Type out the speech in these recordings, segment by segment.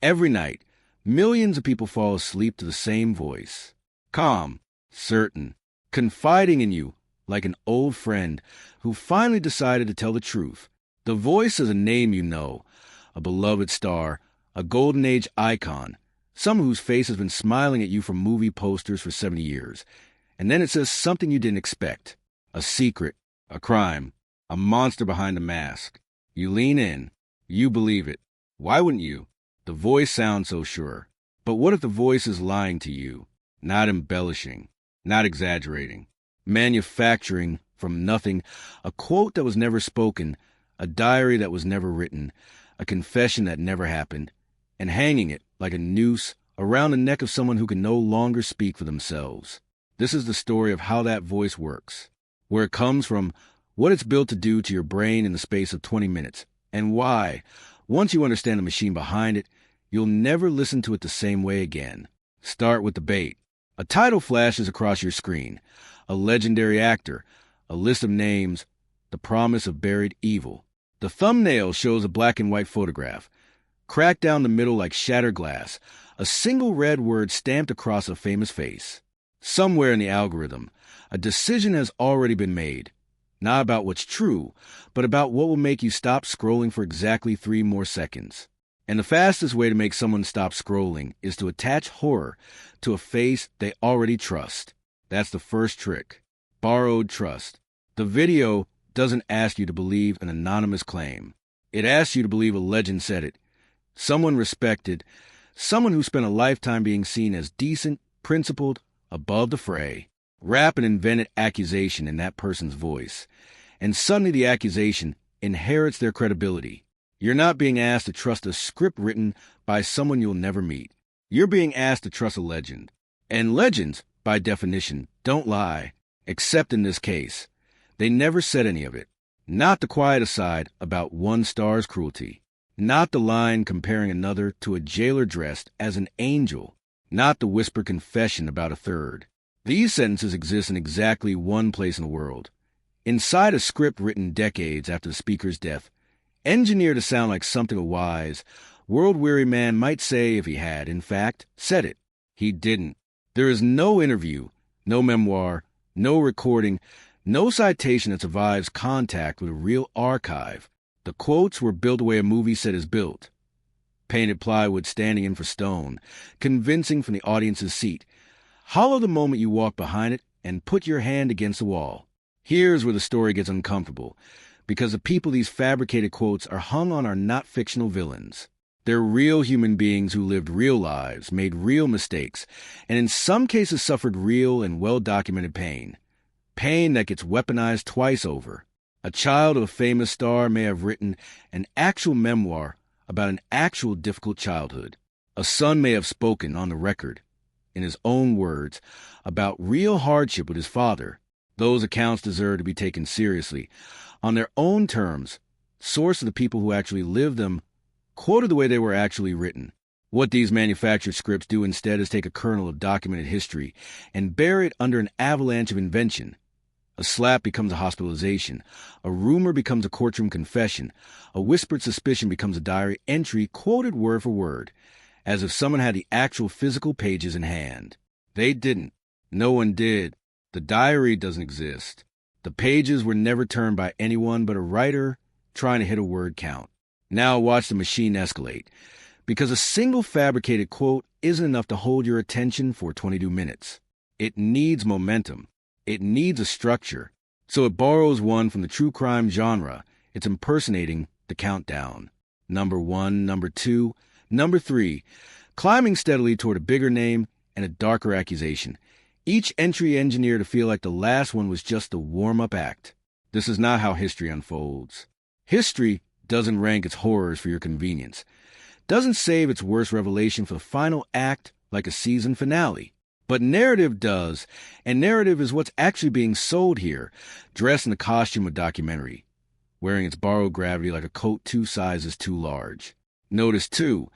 Every night, millions of people fall asleep to the same voice. Calm, certain, confiding in you like an old friend who finally decided to tell the truth. The voice is a name you know, a beloved star, a golden age icon, someone whose face has been smiling at you from movie posters for 70 years. And then it says something you didn't expect. A secret, a crime, a monster behind a mask. You lean in. You believe it. Why wouldn't you? The voice sounds so sure. But what if the voice is lying to you? Not embellishing, not exaggerating, manufacturing from nothing a quote that was never spoken, a diary that was never written, a confession that never happened, and hanging it like a noose around the neck of someone who can no longer speak for themselves. This is the story of how that voice works, where it comes from, what it's built to do to your brain in the space of 20 minutes, and why, once you understand the machine behind it, you'll never listen to it the same way again. Start with the bait. A title flashes across your screen, a legendary actor, a list of names, the promise of buried evil. The thumbnail shows a black and white photograph, cracked down the middle like shattered glass, a single red word stamped across a famous face. Somewhere in the algorithm, a decision has already been made, not about what's true, but about what will make you stop scrolling for exactly 3 more seconds. And the fastest way to make someone stop scrolling is to attach horror to a face they already trust. That's the first trick. Borrowed trust. The video doesn't ask you to believe an anonymous claim. It asks you to believe a legend said it. Someone respected, someone who spent a lifetime being seen as decent, principled, above the fray. Wrap an invented accusation in that person's voice, and suddenly the accusation inherits their credibility. You're not being asked to trust a script written by someone you'll never meet. You're being asked to trust a legend. And legends, by definition, don't lie, except in this case. They never said any of it. Not the quiet aside about one star's cruelty. Not the line comparing another to a jailer dressed as an angel. Not the whispered confession about a third. These sentences exist in exactly one place in the world. Inside a script written decades after the speaker's death, engineered to sound like something a wise, world-weary man might say if he had, in fact, said it. He didn't. There is no interview, no memoir, no recording, no citation that survives contact with a real archive. The quotes were built the way a movie set is built. Painted plywood standing in for stone, convincing from the audience's seat. Hollow the moment you walk behind it and put your hand against the wall. Here's where the story gets uncomfortable, because the people these fabricated quotes are hung on are not fictional villains. They're real human beings who lived real lives, made real mistakes, and in some cases suffered real and well-documented pain. Pain that gets weaponized twice over. A child of a famous star may have written an actual memoir about an actual difficult childhood. A son may have spoken on the record, in his own words, about real hardship with his father. Those accounts deserve to be taken seriously, on their own terms, sourced of the people who actually lived them, quoted the way they were actually written. What these manufactured scripts do instead is take a kernel of documented history and bury it under an avalanche of invention. A slap becomes a hospitalization. A rumor becomes a courtroom confession. A whispered suspicion becomes a diary entry quoted word for word, as if someone had the actual physical pages in hand. They didn't. No one did. The diary doesn't exist. The pages were never turned by anyone but a writer trying to hit a word count. Now watch the machine escalate, because a single fabricated quote isn't enough to hold your attention for 22 minutes. It needs momentum. It needs a structure. So it borrows one from the true crime genre. It's impersonating the countdown. Number 1, number 2, number 3, climbing steadily toward a bigger name and a darker accusation. Each entry engineered to feel like the last one was just the warm-up act. This is not how history unfolds. History doesn't rank its horrors for your convenience. Doesn't save its worst revelation for the final act like a season finale. But narrative does, and narrative is what's actually being sold here, dressed in the costume of documentary, wearing its borrowed gravity like a coat 2 sizes too large. Notice, too,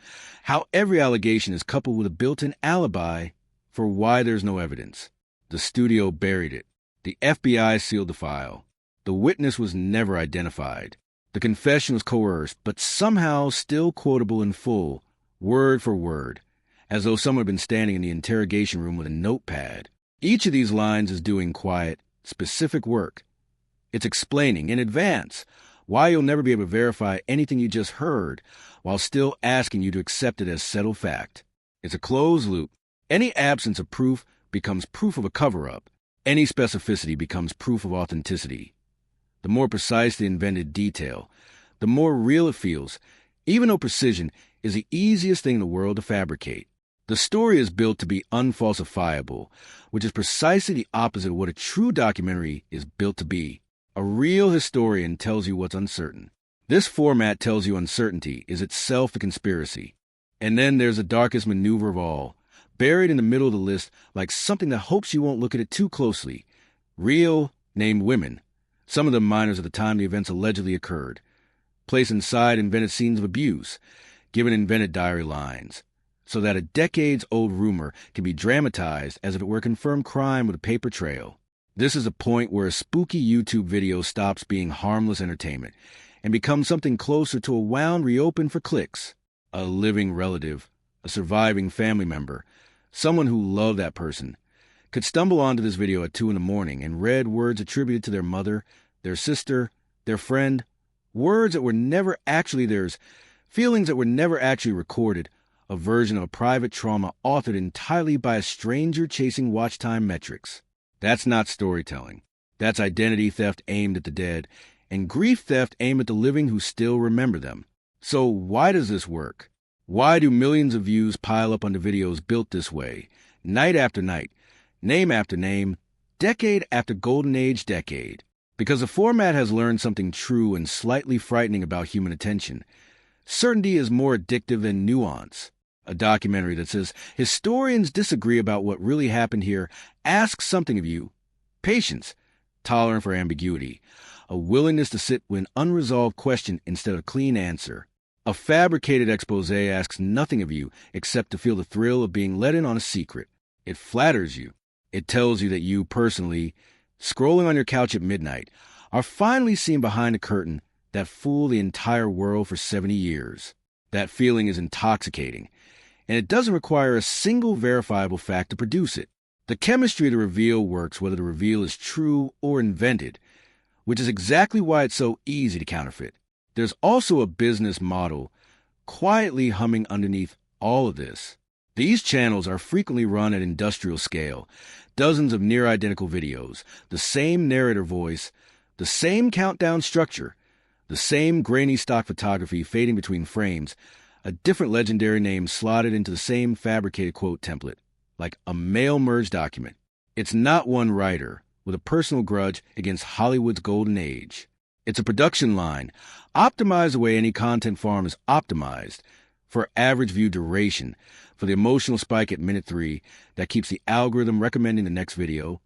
how every allegation is coupled with a built-in alibi for why there's no evidence. The studio buried it. The FBI sealed the file. The witness was never identified. The confession was coerced, but somehow still quotable in full, word for word, as though someone had been standing in the interrogation room with a notepad. Each of these lines is doing quiet, specific work. It's explaining in advance why you'll never be able to verify anything you just heard, while still asking you to accept it as settled fact. It's a closed loop. Any absence of proof becomes proof of a cover-up. Any specificity becomes proof of authenticity. The more precise the invented detail, the more real it feels, even though precision is the easiest thing in the world to fabricate. The story is built to be unfalsifiable, which is precisely the opposite of what a true documentary is built to be. A real historian tells you what's uncertain. This format tells you uncertainty is itself a conspiracy. And then there's the darkest maneuver of all, buried in the middle of the list like something that hopes you won't look at it too closely. Real, named women, some of them minors at the time the events allegedly occurred, placed inside invented scenes of abuse, given invented diary lines, so that a decades-old rumor can be dramatized as if it were a confirmed crime with a paper trail. This is a point where a spooky YouTube video stops being harmless entertainment and becomes something closer to a wound reopened for clicks. A living relative, a surviving family member, someone who loved that person, could stumble onto this video at 2 a.m. and read words attributed to their mother, their sister, their friend, words that were never actually theirs, feelings that were never actually recorded, a version of a private trauma authored entirely by a stranger chasing watch time metrics. That's not storytelling. That's identity theft aimed at the dead, and grief theft aimed at the living who still remember them. So why does this work? Why do millions of views pile up under videos built this way, night after night, name after name, decade after golden age decade? Because the format has learned something true and slightly frightening about human attention. Certainty is more addictive than nuance. A documentary that says, historians disagree about what really happened here, asks something of you. Patience, tolerant for ambiguity, a willingness to sit with an unresolved question instead of a clean answer. A fabricated expose asks nothing of you except to feel the thrill of being let in on a secret. It flatters you. It tells you that you, personally, scrolling on your couch at midnight, are finally seen behind a curtain that fooled the entire world for 70 years. That feeling is intoxicating, and it doesn't require a single verifiable fact to produce it. The chemistry of the reveal works whether the reveal is true or invented, which is exactly why it's so easy to counterfeit. There's also a business model quietly humming underneath all of this. These channels are frequently run at industrial scale, dozens of near-identical videos, the same narrator voice, the same countdown structure, the same grainy stock photography fading between frames, a different legendary name slotted into the same fabricated quote template, like a mail-merge document. It's not one writer with a personal grudge against Hollywood's golden age. It's a production line, optimized the way any content farm is optimized, for average view duration, for the emotional spike at minute 3 that keeps the algorithm recommending the next video,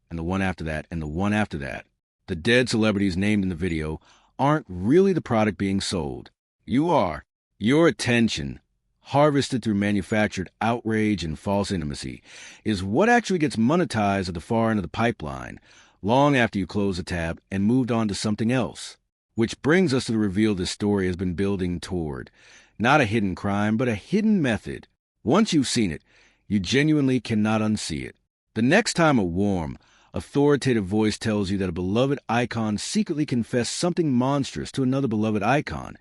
and the one after that, and the one after that. The dead celebrities named in the video aren't really the product being sold. You are. Your attention, harvested through manufactured outrage and false intimacy, is what actually gets monetized at the far end of the pipeline, long after you close the tab and moved on to something else. Which brings us to the reveal this story has been building toward. Not a hidden crime, but a hidden method. Once you've seen it, you genuinely cannot unsee it. The next time a warm, authoritative voice tells you that a beloved icon secretly confessed something monstrous to another beloved icon,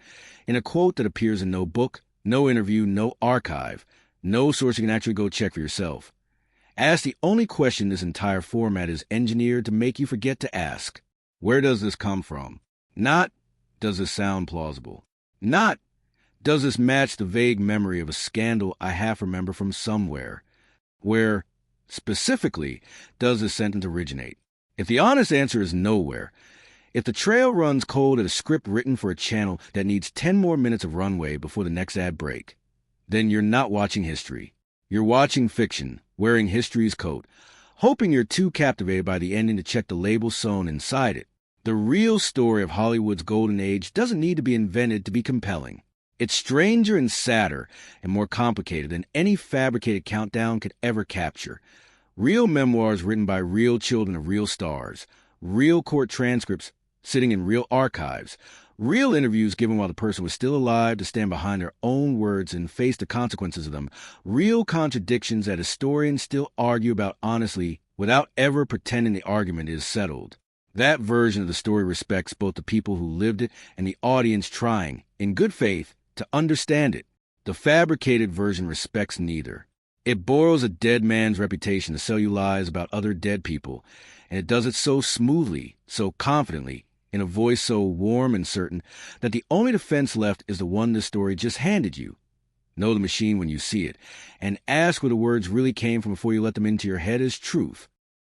in a quote that appears in no book, no interview, no archive, no source you can actually go check for yourself. Ask the only question this entire format is engineered to make you forget to ask. Where does this come from? Not, does this sound plausible? Not, does this match the vague memory of a scandal I half remember from somewhere? Where, specifically, does this sentence originate? If the honest answer is nowhere, if the trail runs cold at a script written for a channel that needs 10 more minutes of runway before the next ad break, then you're not watching history. You're watching fiction, wearing history's coat, hoping you're too captivated by the ending to check the label sewn inside it. The real story of Hollywood's golden age doesn't need to be invented to be compelling. It's stranger and sadder and more complicated than any fabricated countdown could ever capture. Real memoirs written by real children of real stars, real court transcripts sitting in real archives, Real interviews given while the person was still alive to stand behind their own words and face the consequences of them. Real contradictions that historians still argue about honestly without ever pretending the argument is settled. That version of the story respects both the people who lived it and the audience trying, in good faith, to understand it. The fabricated version respects neither. It borrows a dead man's reputation to sell you lies about other dead people, and it does it so smoothly, so confidently, in a voice so warm and certain that the only defense left is the one this story just handed you. Know the machine when you see it, and ask where the words really came from before you let them into your head as truth.